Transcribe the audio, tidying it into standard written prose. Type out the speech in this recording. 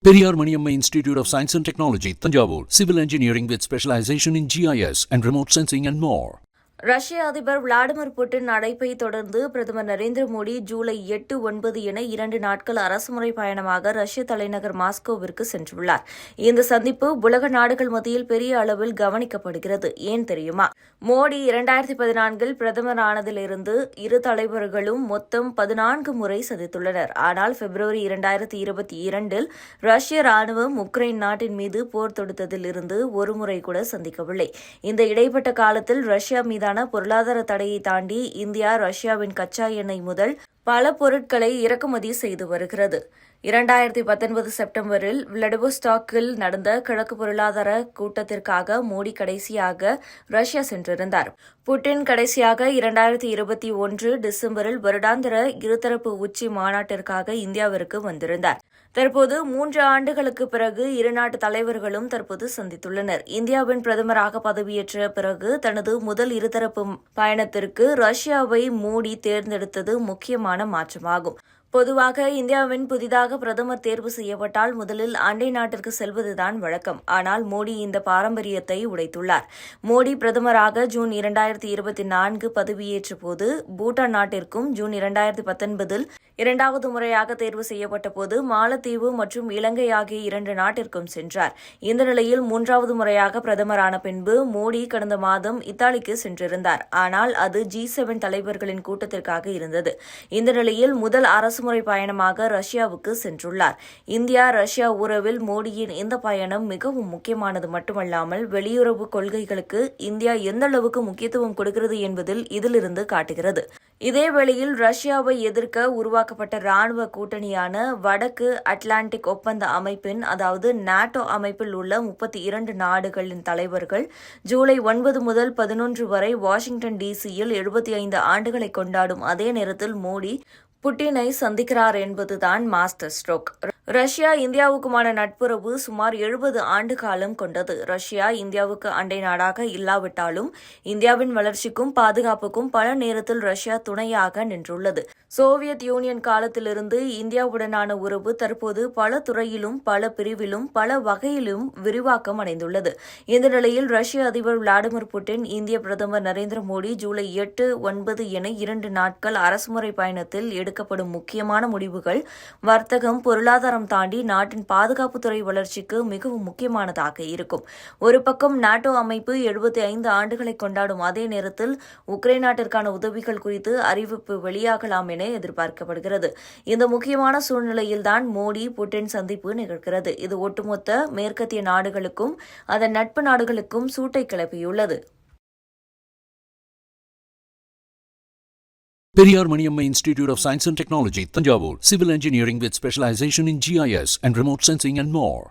Periyar Maniamma Institute of Science and Technology, Thanjavur, Civil Engineering with specialization in GIS and remote sensing and more. ரஷ்ய அதிபர் Vladimir Putin அழைப்பை தொடர்ந்து பிரதமர் நரேந்திர மோடி ஜூலை 8, 9 என 2 நாட்கள் அரசுமுறை பயணமாக ரஷ்ய தலைநகர் மாஸ்கோவிற்கு சென்றுள்ளார். இந்த சந்திப்பு உலக நாடுகள் மத்தியில் பெரிய அளவில் கவனிக்கப்படுகிறது. ஏன் தெரியுமா? மோடி 2014 பிரதமர் ஆனதிலிருந்து இரு தலைவர்களும் மொத்தம் 14 முறை சந்தித்துள்ளனர். ஆனால் பிப்ரவரி 2022 ரஷ்ய ராணுவம் உக்ரைன் நாட்டின் மீது போர் தொடுத்ததிலிருந்து ஒரு முறை கூட சந்திக்கவில்லை. இந்த இடைப்பட்ட காலத்தில் ரஷ்யா மீதான பொருளாதார தடையை தாண்டி இந்தியா ரஷ்யாவின் கச்சா எண்ணெய் முதல் பல பொருட்களை இறக்குமதி செய்து வருகிறது. 2019 செப்டம்பரில் விளாடிவோஸ்டாக்கில் நடந்த கிழக்கு பொருளாதார கூட்டத்திற்காக மோடி கடைசியாக ரஷ்யா சென்றிருந்தார். புட்டின் கடைசியாக 2021 டிசம்பரில் வருடாந்திர இருதரப்பு உச்சி மாநாட்டிற்காக இந்தியாவிற்கு வந்திருந்தார். தற்போது 3 ஆண்டுகளுக்கு பிறகு இரு நாட்டு தலைவர்களும் தற்போது சந்தித்துள்ளனர். இந்தியாவின் பிரதமராக பதவியேற்ற பிறகு தனது முதல் இருதரப்பு பயணத்திற்கு ரஷ்யாவை மோடி தேர்ந்தெடுத்தது முக்கியமான மாற்றமாகும். பொதுவாக இந்தியாவின் புதிதாக பிரதமர் தேர்வு செய்யப்பட்டால் முதலில் அண்டை நாட்டிற்கு செல்வதுதான் வழக்கம். ஆனால் மோடி இந்த பாரம்பரியத்தை உடைத்துள்ளார். மோடி பிரதமராக ஜூன் 2024 பதவியேற்ற போது பூட்டான் நாட்டிற்கும், ஜூன் 2019 இரண்டாவது முறையாக தேர்வு செய்யப்பட்ட போது மாலத்தீவு மற்றும் இலங்கை ஆகிய 2 நாட்டிற்கும் சென்றார். இந்த நிலையில் 3வது முறையாக பிரதமரான பின்பு மோடி கடந்த மாதம் இத்தாலிக்கு சென்றிருந்தார். ஆனால் அது G7 தலைவர்களின் கூட்டத்திற்காக இருந்தது. இந்த நிலையில் முதல் அரசுமுறை பயணமாக ரஷ்யாவுக்கு சென்றுள்ளார். இந்தியா ரஷ்யா உறவில் மோடியின் இந்த பயணம் மிகவும் முக்கியமானது மட்டுமல்லாமல் வெளியுறவு கொள்கைகளுக்கு இந்தியா எந்த அளவுக்கு முக்கியத்துவம் கொடுக்கிறது என்பதில் இதிலிருந்து காட்டுகிறது. இதேவேளையில் ரஷ்யாவை எதிர்க்க உருவாக்கப்பட்ட ராணுவ கூட்டணியான வடக்கு அட்லாண்டிக் ஒப்பந்த அமைப்பின் அதாவது நாட்டோ அமைப்பில் உள்ள 32 நாடுகளின் தலைவர்கள் ஜூலை 9 முதல் 11 வரை வாஷிங்டன் டிசியில் 75 ஆண்டுகளை கொண்டாடும் அதே நேரத்தில் மோடி புட்டினை சந்திக்கிறார் என்பதுதான் மாஸ்டர் ஸ்ட்ரோக். ரஷ்யா இந்தியாவுக்குமான நட்புறவு சுமார் 70 ஆண்டு காலம் கொண்டது. ரஷ்யா இந்தியாவுக்கு அண்டை நாடாக இல்லாவிட்டாலும் இந்தியாவின் வளர்ச்சிக்கும் பாதுகாப்புக்கும் பல நேரத்தில் ரஷ்யா துணையாக நின்றுள்ளது. சோவியத் யூனியன் காலத்திலிருந்து இந்தியாவுடனான உறவு தற்போது பல துறையிலும் பல பிரிவிலும் பல வகையிலும் விரிவாக்கம் அடைந்துள்ளது. இந்த நிலையில் ரஷ்ய அதிபர் விளாடிமிர் புட்டின் இந்திய பிரதமர் நரேந்திர மோடி ஜூலை 8, 9 என 2 நாட்கள் அரசுமுறை பயணத்தில் எடுக்கப்படும் முக்கியமான முடிவுகள் வர்த்தகம், பொருளாதாரம் தாண்டி நாட்டின் பாதுகாப்புத்துறை வளர்ச்சிக்கு மிகவும் முக்கியமானதாக இருக்கும். ஒரு பக்கம் நாட்டோ அமைப்பு 75 ஆண்டுகளை கொண்டாடும் அதே நேரத்தில் உக்ரைன் நாட்டிற்கான உதவிகள் குறித்து அறிவிப்பு வெளியாகலாம் என எதிர்பார்க்கப்படுகிறது. இந்த முக்கியமான சூழ்நிலையில்தான் மோடி புட்டின் சந்திப்பு நிகழ்கிறது. இது ஒட்டுமொத்த மேற்கத்திய நாடுகளுக்கும் அதன் நட்பு நாடுகளுக்கும் சூட்டை கிளப்பியுள்ளது. Periyar Maniamma Institute of Science and Technology, Thanjavur, Civil Engineering with specialization in GIS and remote sensing and more.